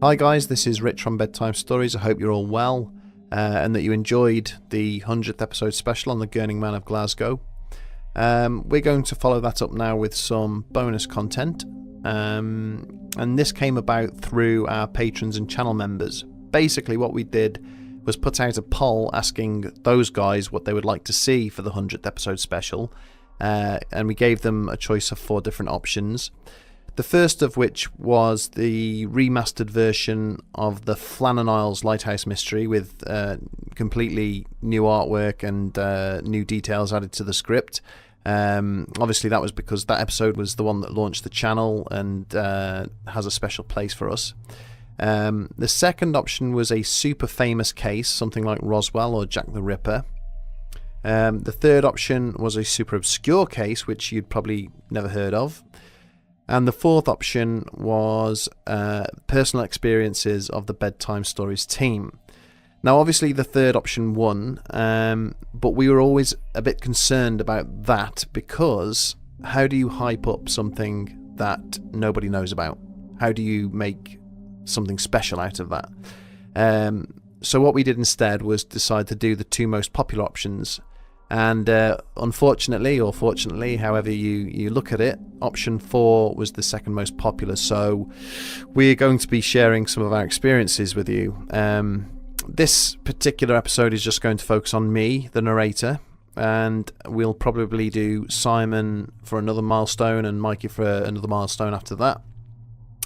Hi guys, this is Rich from Bedtime Stories. I hope you're all well and that you enjoyed the 100th episode special on the Gurning Man of Glasgow. We're going to follow that up now with some bonus content, and this came about through our patrons and channel members. Basically what we did was put out a poll asking those guys what they would like to see for the 100th episode special, and we gave them a choice of 4 different options. The first of which was the remastered version of the Flannan Isles Lighthouse Mystery with completely new artwork and new details added to the script. Obviously that was because that episode was the one that launched the channel and has a special place for us. The second option was a super famous case, something like Roswell or Jack the Ripper. The third option was a super obscure case which you'd probably never heard of. And the fourth option was personal experiences of the Bedtime Stories team. Now obviously the third option won, but we were always a bit concerned about that because how do you hype up something that nobody knows about? How do you make something special out of that? So what we did instead was decide to do the 2 most popular options. And unfortunately, or fortunately, however you look at it, option 4 was the second most popular. So we're going to be sharing some of our experiences with you. This particular episode is just going to focus on me, the narrator, and we'll probably do Simon for another milestone and Mikey for another milestone after that.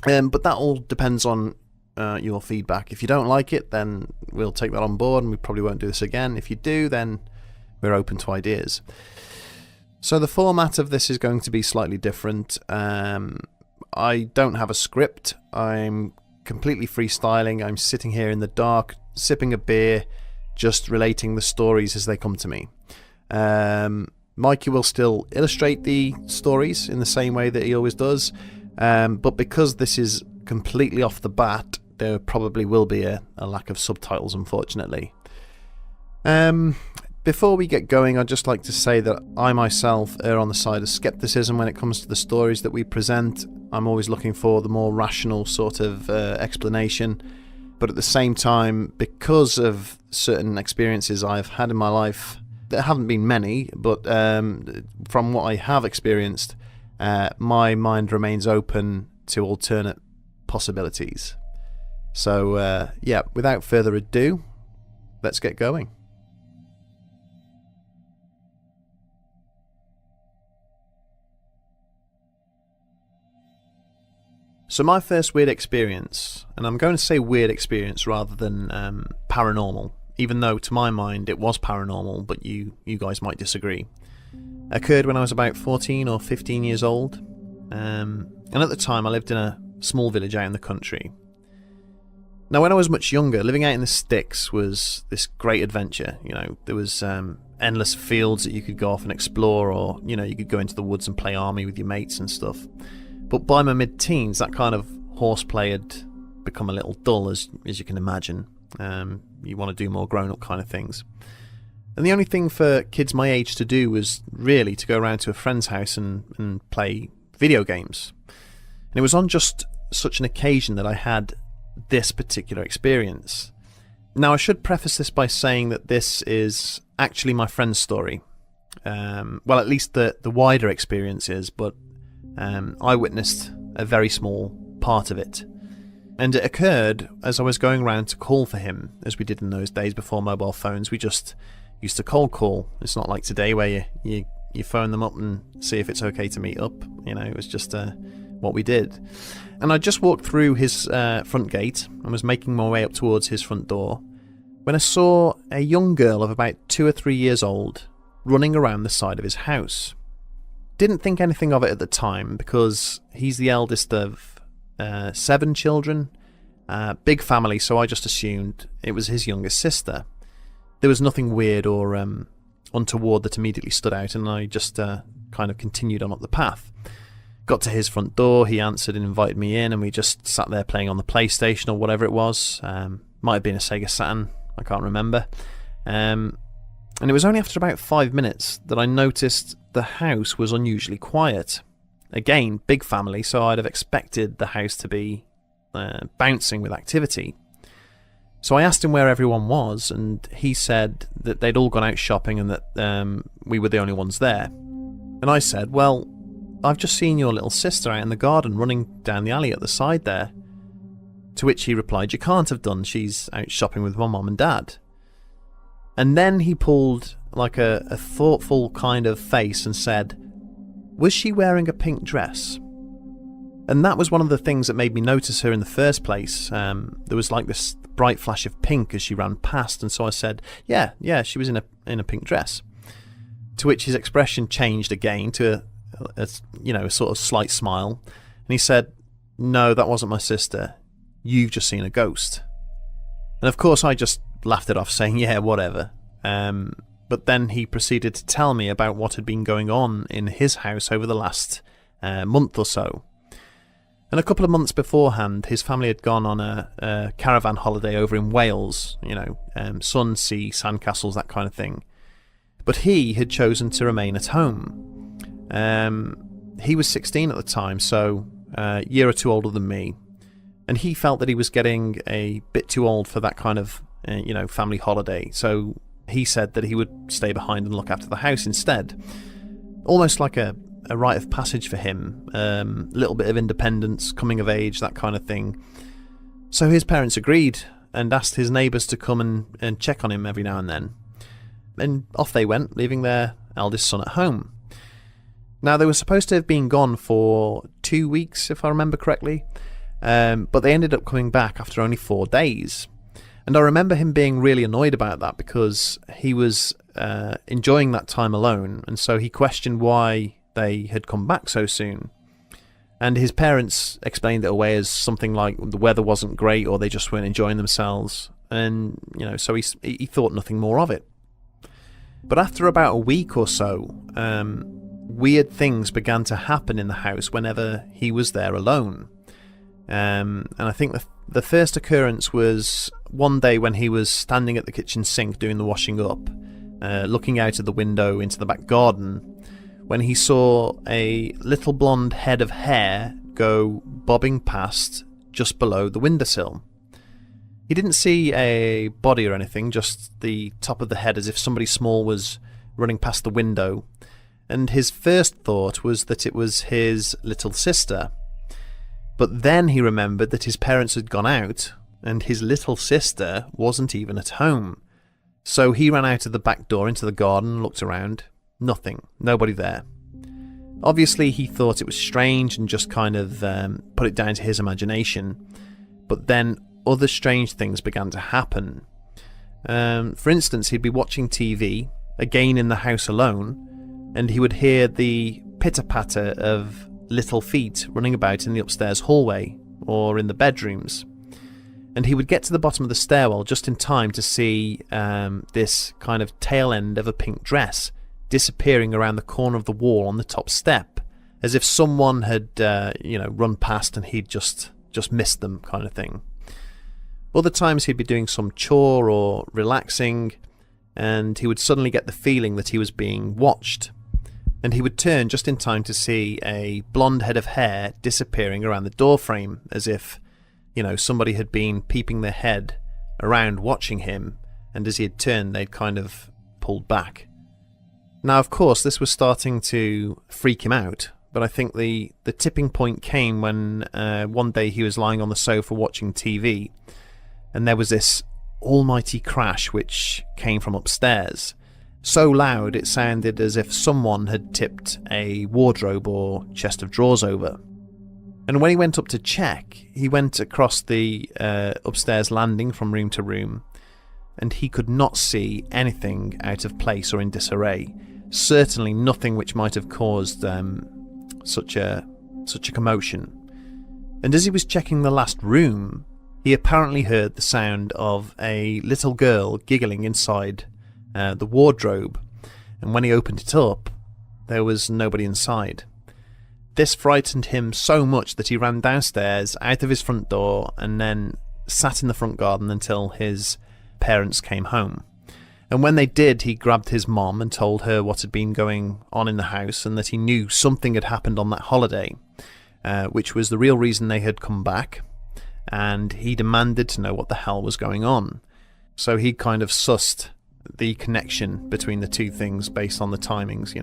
But that all depends on your feedback. If you don't like it, then we'll take that on board and we probably won't do this again. If you do, then we're open to ideas. So the format of this is going to be slightly different. I don't have a script. I'm completely freestyling. I'm sitting here in the dark, sipping a beer, just relating the stories as they come to me. Mikey will still illustrate the stories in the same way that he always does. But because this is completely off the bat, there probably will be a lack of subtitles, unfortunately. Before we get going, I'd just like to say that I myself err on the side of skepticism when it comes to the stories that we present. I'm always looking for the more rational sort of explanation, but at the same time, because of certain experiences I've had in my life, there haven't been many, but from what I have experienced, my mind remains open to alternate possibilities. So yeah, without further ado, let's get going. So my first weird experience, and I'm going to say weird experience rather than paranormal, even though to my mind it was paranormal, but you guys might disagree, occurred when I was about 14 or 15 years old, and at the time I lived in a small village out in the country. Now when I was much younger, living out in the sticks was this great adventure. You know, there was endless fields that you could go off and explore, or you know, you could go into the woods and play army with your mates and stuff. But by my mid-teens, that kind of horseplay had become a little dull, as you can imagine. You want to do more grown-up kind of things. And the only thing for kids my age to do was really to go around to a friend's house and play video games. And it was on just such an occasion that I had this particular experience. Now, I should preface this by saying that this is actually my friend's story. Well, at least the wider experience is, but I witnessed a very small part of it. And it occurred as I was going around to call for him, as we did in those days before mobile phones. We just used to cold call. It's not like today where you phone them up and see if it's okay to meet up. You know, it was just what we did. And I just walked through his front gate and was making my way up towards his front door when I saw a young girl of about 2 or 3 years old running around the side of his house. Didn't think anything of it at the time because he's the eldest of 7 children, big family, so I just assumed it was his youngest sister. There was nothing weird or untoward that immediately stood out, and I just kind of continued on up the path. Got to his front door, he answered and invited me in, and we just sat there playing on the PlayStation or whatever it was. Might have been a Sega Saturn, I can't remember. And it was only after about 5 minutes that I noticed the house was unusually quiet. Again, big family, so I'd have expected the house to be bouncing with activity. So I asked him where everyone was, and he said that they'd all gone out shopping and that we were the only ones there. And I said, well, I've just seen your little sister out in the garden running down the alley at the side there. To which he replied, you can't have done, she's out shopping with my mum and dad. And then he pulled like a thoughtful kind of face and said, was she wearing a pink dress? And that was one of the things that made me notice her in the first place. There was like this bright flash of pink as she ran past, and so I said, yeah, she was in a pink dress. To which his expression changed again to a sort of slight smile, and he said, no, that wasn't my sister. You've just seen a ghost. And of course I just laughed it off, saying, yeah, whatever. But then he proceeded to tell me about what had been going on in his house over the last month or so. And a couple of months beforehand, his family had gone on a caravan holiday over in Wales, sun, sea, sandcastles, that kind of thing. But he had chosen to remain at home. He was 16 at the time, so a year or two older than me. And he felt that he was getting a bit too old for that kind of, family holiday. So he said that he would stay behind and look after the house instead. Almost like a rite of passage for him. A little bit of independence, coming of age, that kind of thing. So his parents agreed and asked his neighbours to come and check on him every now and then. And off they went, leaving their eldest son at home. Now, they were supposed to have been gone for 2 weeks, if I remember correctly. But they ended up coming back after only 4 days. And I remember him being really annoyed about that because he was enjoying that time alone, and so he questioned why they had come back so soon. And his parents explained it away as something like the weather wasn't great or they just weren't enjoying themselves, and so he thought nothing more of it. But after about a week or so, weird things began to happen in the house whenever he was there alone. And I think the first occurrence was one day when he was standing at the kitchen sink doing the washing up, looking out of the window into the back garden, when he saw a little blonde head of hair go bobbing past just below the windowsill. He didn't see a body or anything, just the top of the head, as if somebody small was running past the window, and his first thought was that it was his little sister. But then he remembered that his parents had gone out and his little sister wasn't even at home. So he ran out of the back door into the garden and looked around. Nothing. Nobody there. Obviously he thought it was strange and just kind of put it down to his imagination. But then other strange things began to happen. For instance, he'd be watching TV, again in the house alone, and he would hear the pitter-patter of little feet running about in the upstairs hallway or in the bedrooms, and he would get to the bottom of the stairwell just in time to see this kind of tail end of a pink dress disappearing around the corner of the wall on the top step, as if someone had run past and he'd just missed them, kind of thing. Other times he'd be doing some chore or relaxing, and he would suddenly get the feeling that he was being watched. And he would turn just in time to see a blonde head of hair disappearing around the doorframe, as if, somebody had been peeping their head around watching him, and as he had turned, they'd kind of pulled back. Now, of course, this was starting to freak him out, but I think the tipping point came when one day he was lying on the sofa watching TV, and there was this almighty crash which came from upstairs. So loud it sounded as if someone had tipped a wardrobe or chest of drawers over. And when he went up to check, he went across the upstairs landing from room to room, and he could not see anything out of place or in disarray. Certainly nothing which might have caused such a commotion. And as he was checking the last room, he apparently heard the sound of a little girl giggling inside the wardrobe, and when he opened it up, there was nobody inside. This frightened him so much that he ran downstairs, out of his front door, and then sat in the front garden until his parents came home. And when they did, he grabbed his mom and told her what had been going on in the house, and that he knew something had happened on that holiday, which was the real reason they had come back, and he demanded to know what the hell was going on. So he kind of sussed the connection between the two things based on the timings,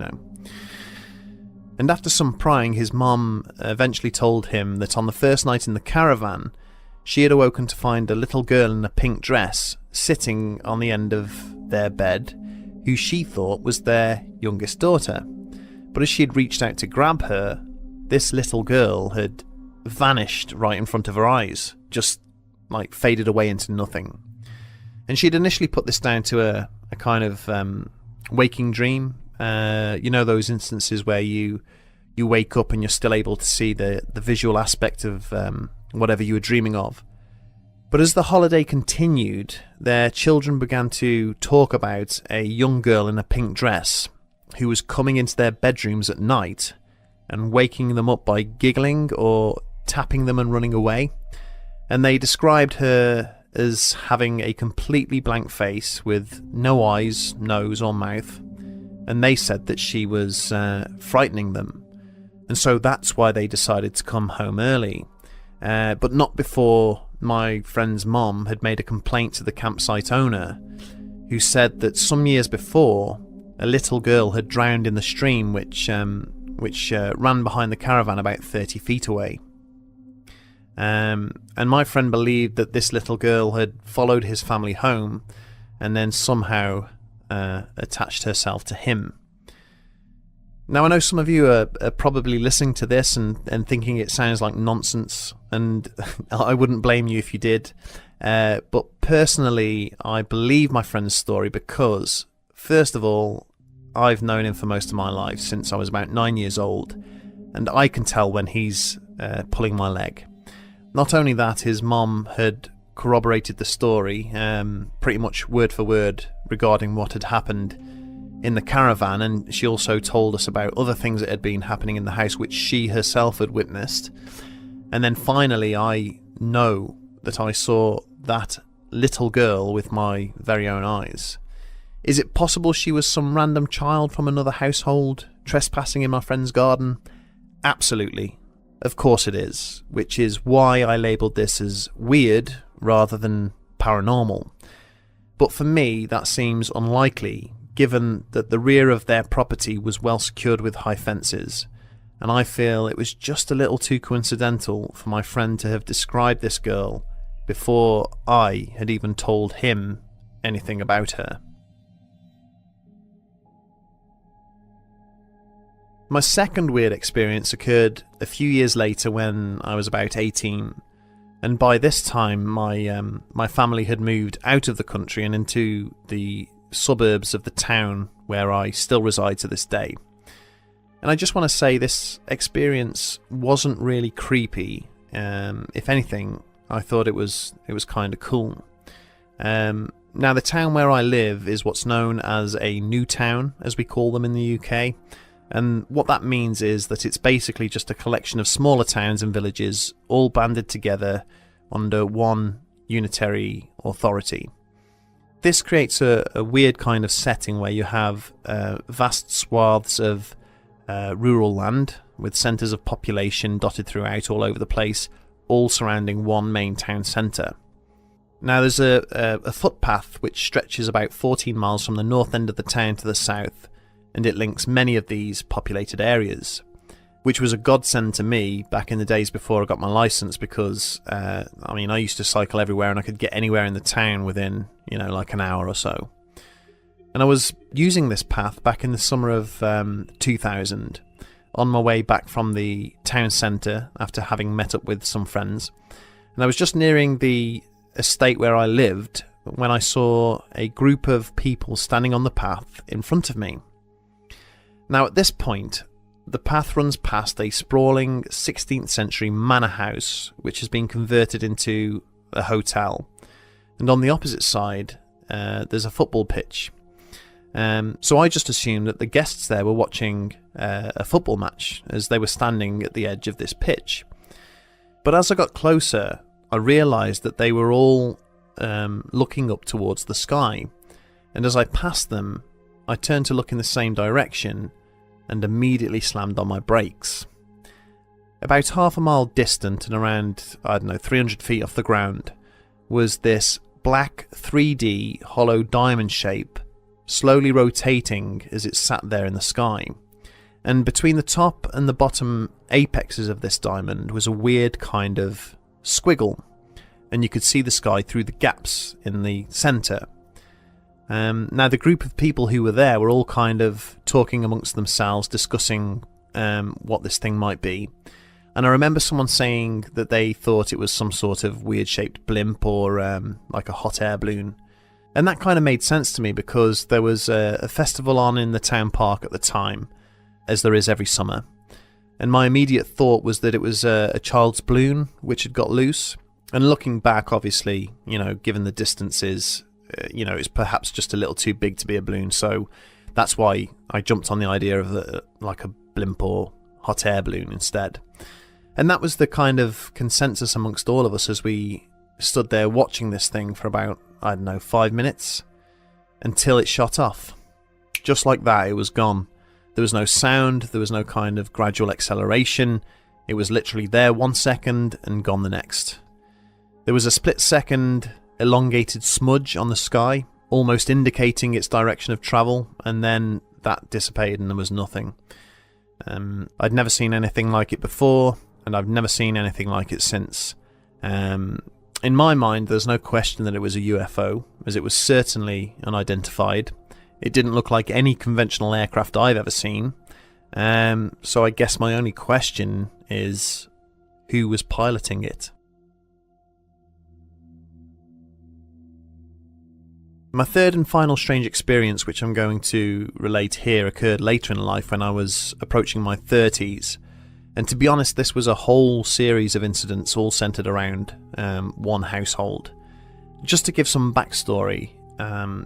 And after some prying, his mum eventually told him that on the first night in the caravan, she had awoken to find a little girl in a pink dress sitting on the end of their bed, who she thought was their youngest daughter. But as she had reached out to grab her, this little girl had vanished right in front of her eyes, just like faded away into nothing. And she'd initially put this down to a kind of waking dream. Those instances where you wake up and you're still able to see the visual aspect of whatever you were dreaming of. But as the holiday continued, their children began to talk about a young girl in a pink dress who was coming into their bedrooms at night and waking them up by giggling or tapping them and running away. And they described her as having a completely blank face with no eyes, nose or mouth. And they said that she was frightening them. And so that's why they decided to come home early. But not before my friend's mom had made a complaint to the campsite owner, who said that some years before, a little girl had drowned in the stream which ran behind the caravan about 30 feet away. And my friend believed that this little girl had followed his family home and then somehow attached herself to him. Now, I know some of you are probably listening to this and thinking it sounds like nonsense, and I wouldn't blame you if you did. But personally, I believe my friend's story because, first of all, I've known him for most of my life, since I was about 9 years old, and I can tell when he's pulling my leg. Not only that, his mom had corroborated the story, pretty much word for word, regarding what had happened in the caravan, and she also told us about other things that had been happening in the house which she herself had witnessed. And then finally, I know that I saw that little girl with my very own eyes. Is it possible she was some random child from another household trespassing in my friend's garden? Absolutely. Of course it is, which is why I labelled this as weird rather than paranormal. But for me, that seems unlikely, given that the rear of their property was well secured with high fences, and I feel it was just a little too coincidental for my friend to have described this girl before I had even told him anything about her. My second weird experience occurred a few years later when I was about 18, and by this time my family had moved out of the country and into the suburbs of the town where I still reside to this day. And I just want to say this experience wasn't really creepy. If anything, I thought it was kind of cool. Now, the town where I live is what's known as a new town, as we call them in the UK. And what that means is that it's basically just a collection of smaller towns and villages all banded together under one unitary authority. This creates a weird kind of setting where you have vast swaths of rural land with centres of population dotted throughout all over the place, all surrounding one main town centre. Now, there's a footpath which stretches about 14 miles from the north end of the town to the south, and it links many of these populated areas, which was a godsend to me back in the days before I got my licence, because I used to cycle everywhere and I could get anywhere in the town within like an hour or so. And I was using this path back in the summer of 2000 on my way back from the town centre after having met up with some friends, and I was just nearing the estate where I lived when I saw a group of people standing on the path in front of me. Now, at this point, the path runs past a sprawling 16th century manor house which has been converted into a hotel, and on the opposite side there's a football pitch. So I just assumed that the guests there were watching a football match as they were standing at the edge of this pitch. But as I got closer, I realised that they were all looking up towards the sky, and as I passed them, I turned to look in the same direction and immediately slammed on my brakes. About half a mile distant and around, 300 feet off the ground, was this black 3D hollow diamond shape, slowly rotating as it sat there in the sky. And between the top and the bottom apexes of this diamond was a weird kind of squiggle, and you could see the sky through the gaps in the centre. Now, the group of people who were there were all kind of talking amongst themselves, discussing what this thing might be. And I remember someone saying that they thought it was some sort of weird-shaped blimp or like a hot air balloon. And that kind of made sense to me because there was a festival on in the town park at the time, as there is every summer. And my immediate thought was that it was a child's balloon which had got loose. And looking back, obviously, given the distances, it's perhaps just a little too big to be a balloon. So that's why I jumped on the idea of like a blimp or hot air balloon instead. And that was the kind of consensus amongst all of us as we stood there watching this thing for about, 5 minutes, until it shot off. Just like that, it was gone. There was no sound, there was no kind of gradual acceleration. It was literally there 1 second and gone the next. There was a split-second elongated smudge on the sky, almost indicating its direction of travel, and then that dissipated and there was nothing. I'd never seen anything like it before, and I've never seen anything like it since. In my mind, there's no question that it was a UFO, as it was certainly unidentified. It didn't look like any conventional aircraft I've ever seen. So I guess my only question is, who was piloting it? My third and final strange experience, which I'm going to relate here, occurred later in life when I was approaching my 30s. And to be honest, this was a whole series of incidents all centred around one household. Just to give some backstory,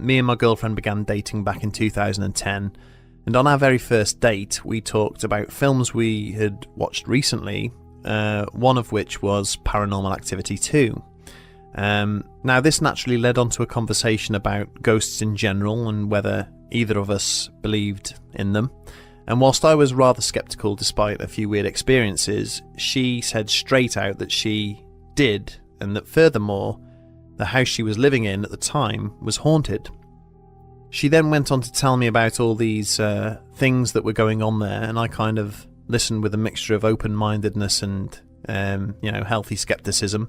me and my girlfriend began dating back in 2010, and on our very first date we talked about films we had watched recently, one of which was Paranormal Activity 2. Now this naturally led on to a conversation about ghosts in general and whether either of us believed in them. And whilst I was rather sceptical despite a few weird experiences, she said straight out that she did, and that furthermore, the house she was living in at the time was haunted. She then went on to tell me about all these things that were going on there, and I kind of listened with a mixture of open-mindedness and healthy skepticism.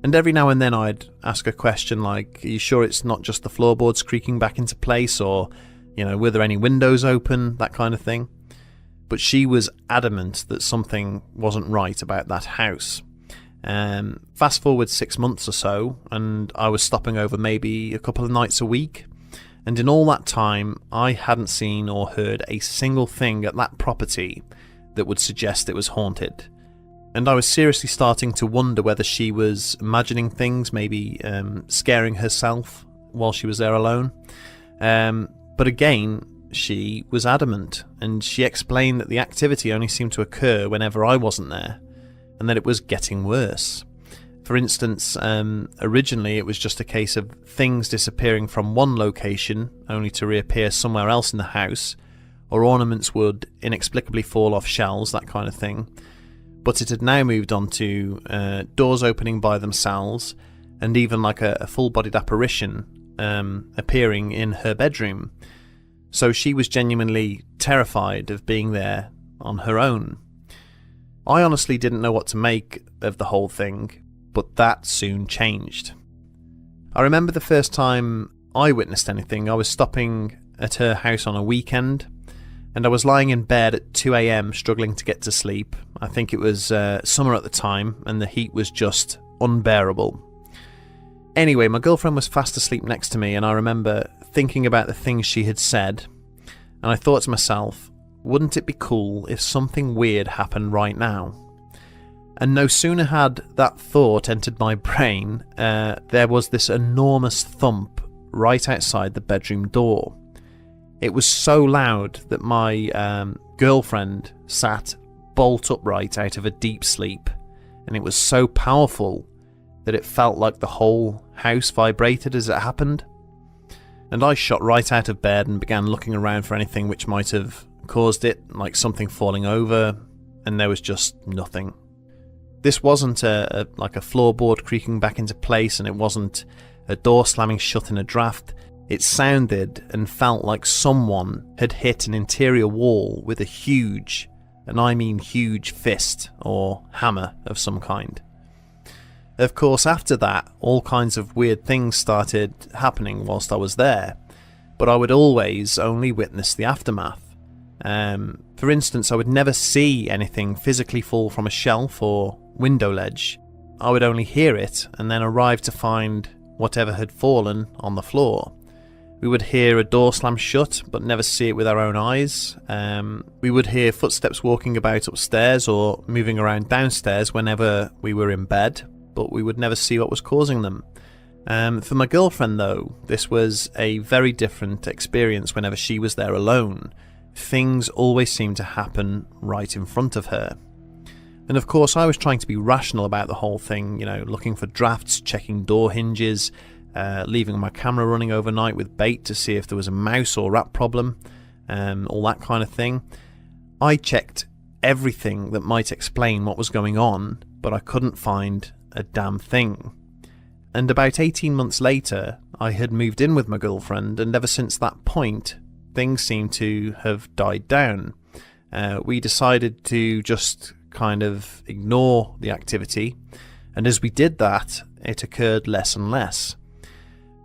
And every now and then I'd ask a question like, are you sure it's not just the floorboards creaking back into place, or were there any windows open, that kind of thing. But she was adamant that something wasn't right about that house. Fast forward 6 months or so, and I was stopping over maybe a couple of nights a week. And in all that time, I hadn't seen or heard a single thing at that property that would suggest it was haunted. And I was seriously starting to wonder whether she was imagining things, maybe scaring herself while she was there alone. But again, she was adamant, and she explained that the activity only seemed to occur whenever I wasn't there, and that it was getting worse. For instance, originally it was just a case of things disappearing from one location only to reappear somewhere else in the house, or ornaments would inexplicably fall off shelves, that kind of thing. But it had now moved on to doors opening by themselves, and even like a full-bodied apparition appearing in her bedroom. So she was genuinely terrified of being there on her own. I honestly didn't know what to make of the whole thing, but that soon changed. I remember the first time I witnessed anything. I was stopping at her house on a weekend, and I was lying in bed at 2 a.m. struggling to get to sleep. I think it was summer at the time, and the heat was just unbearable. Anyway, my girlfriend was fast asleep next to me, and I remember thinking about the things she had said, and I thought to myself, wouldn't it be cool if something weird happened right now? And no sooner had that thought entered my brain, there was this enormous thump right outside the bedroom door. It was so loud that my girlfriend sat bolt upright out of a deep sleep, and it was so powerful that it felt like the whole house vibrated as it happened. And I shot right out of bed and began looking around for anything which might have caused it, like something falling over, and there was just nothing. This wasn't like a floorboard creaking back into place, and it wasn't a door slamming shut in a draft. It sounded and felt like someone had hit an interior wall with a huge, and I mean huge, fist or hammer of some kind. Of course, after that, all kinds of weird things started happening whilst I was there, but I would always only witness the aftermath. For instance, I would never see anything physically fall from a shelf or window ledge. I would only hear it and then arrive to find whatever had fallen on the floor. We would hear a door slam shut but never see it with our own eyes. We would hear footsteps walking about upstairs or moving around downstairs whenever we were in bed, but we would never see what was causing them. For my girlfriend though, this was a very different experience whenever she was there alone. Things always seemed to happen right in front of her. And of course I was trying to be rational about the whole thing, looking for drafts, checking door hinges, leaving my camera running overnight with bait to see if there was a mouse or rat problem, all that kind of thing. I checked everything that might explain what was going on, but I couldn't find a damn thing. And about 18 months later, I had moved in with my girlfriend, and ever since that point, things seemed to have died down. We decided to just kind of ignore the activity, and as we did that, it occurred less and less.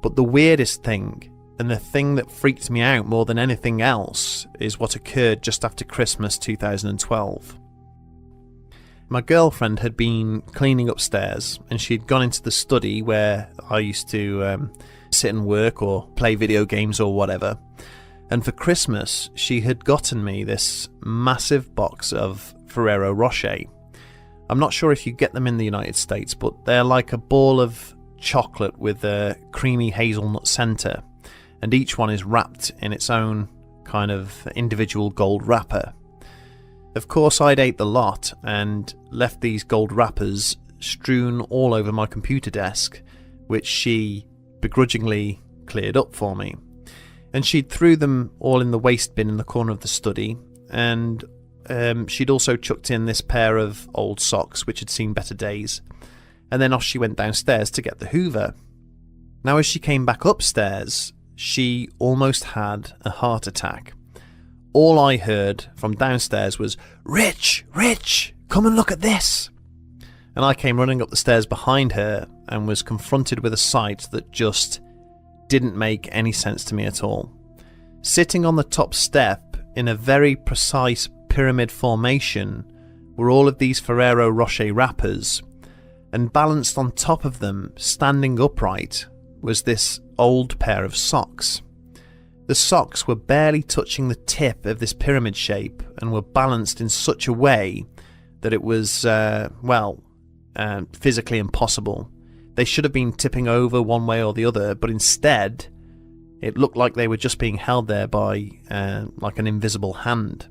But the weirdest thing, and the thing that freaked me out more than anything else, is what occurred just after Christmas 2012. My girlfriend had been cleaning upstairs, and she'd gone into the study where I used to sit and work or play video games or whatever. And for Christmas, she had gotten me this massive box of Ferrero Rocher. I'm not sure if you get them in the United States, but they're like a ball of chocolate with a creamy hazelnut centre, and each one is wrapped in its own kind of individual gold wrapper. Of course, I'd ate the lot and left these gold wrappers strewn all over my computer desk, which she begrudgingly cleared up for me. And she'd threw them all in the waste bin in the corner of the study, and she'd also chucked in this pair of old socks which had seen better days, and then off she went downstairs to get the Hoover. Now as she came back upstairs, she almost had a heart attack. All I heard from downstairs was, "Rich, Rich, come and look at this!" And I came running up the stairs behind her and was confronted with a sight that just didn't make any sense to me at all. Sitting on the top step in a very precise pyramid formation were all of these Ferrero Rocher wrappers, and balanced on top of them, standing upright, was this old pair of socks. The socks were barely touching the tip of this pyramid shape and were balanced in such a way that it was, physically impossible. They should have been tipping over one way or the other, but instead it looked like they were just being held there by like an invisible hand.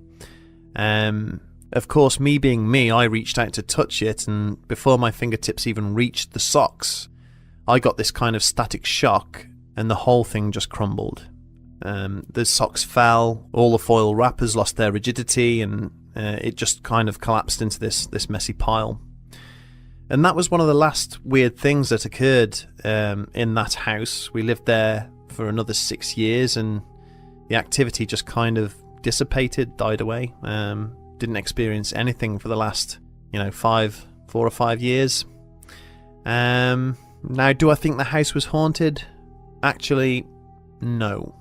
Of course, me being me, I reached out to touch it, and before my fingertips even reached the socks, I got this kind of static shock, and the whole thing just crumbled. The socks fell, all the foil wrappers lost their rigidity, and it just kind of collapsed into this messy pile. And that was one of the last weird things that occurred in that house. We lived there for another 6 years, and the activity just kind of dissipated, died away. Didn't experience anything for the last, 4 or 5 years. Now, do I think the house was haunted? Actually, no.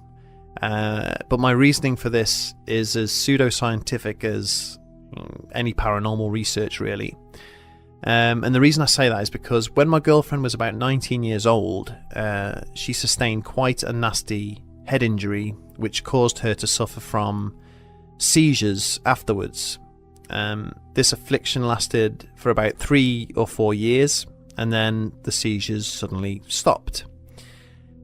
But my reasoning for this is as pseudoscientific as any paranormal research, really. And the reason I say that is because when my girlfriend was about 19 years old, she sustained quite a nasty head injury, which caused her to suffer from seizures afterwards. This affliction lasted for about 3 or 4 years, and then the seizures suddenly stopped.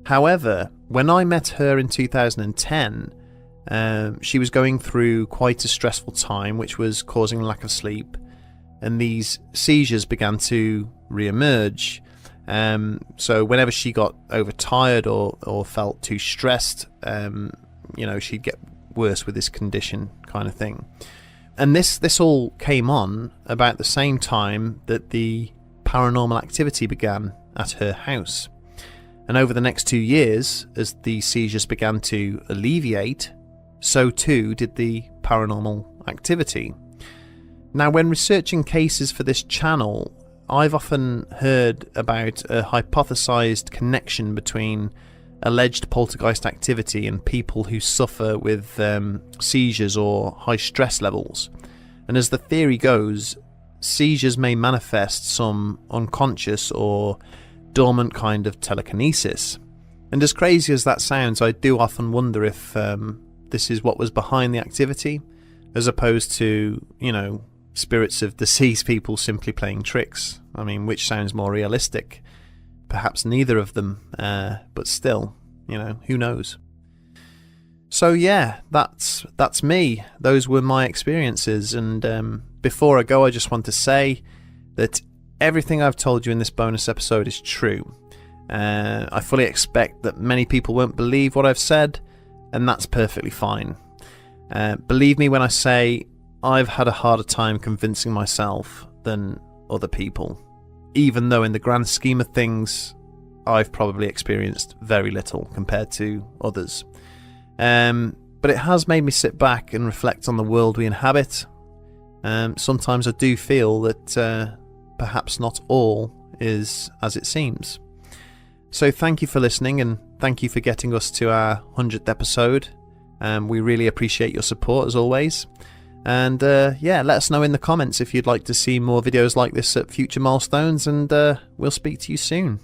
However, when I met her in 2010, she was going through quite a stressful time, which was causing lack of sleep, and these seizures began to re-emerge. So whenever she got overtired or felt too stressed, she'd get worse with this condition kind of thing. And this all came on about the same time that the paranormal activity began at her house. And over the next 2 years, as the seizures began to alleviate, so too did the paranormal activity. Now, when researching cases for this channel, I've often heard about a hypothesized connection between alleged poltergeist activity and people who suffer with seizures or high stress levels. And as the theory goes, seizures may manifest some unconscious or dormant kind of telekinesis. And as crazy as that sounds, I do often wonder if this is what was behind the activity, as opposed to, spirits of deceased people simply playing tricks. I mean, which sounds more realistic? Perhaps neither of them, but still, who knows? So yeah, that's me. Those were my experiences, and before I go, I just want to say that everything I've told you in this bonus episode is true. I fully expect that many people won't believe what I've said, and that's perfectly fine. Believe me when I say I've had a harder time convincing myself than other people, even though in the grand scheme of things, I've probably experienced very little compared to others. But it has made me sit back and reflect on the world we inhabit. Sometimes I do feel that perhaps not all is as it seems. So thank you for listening, and thank you for getting us to our 100th episode. We really appreciate your support as always. And let us know in the comments if you'd like to see more videos like this at future milestones, and we'll speak to you soon.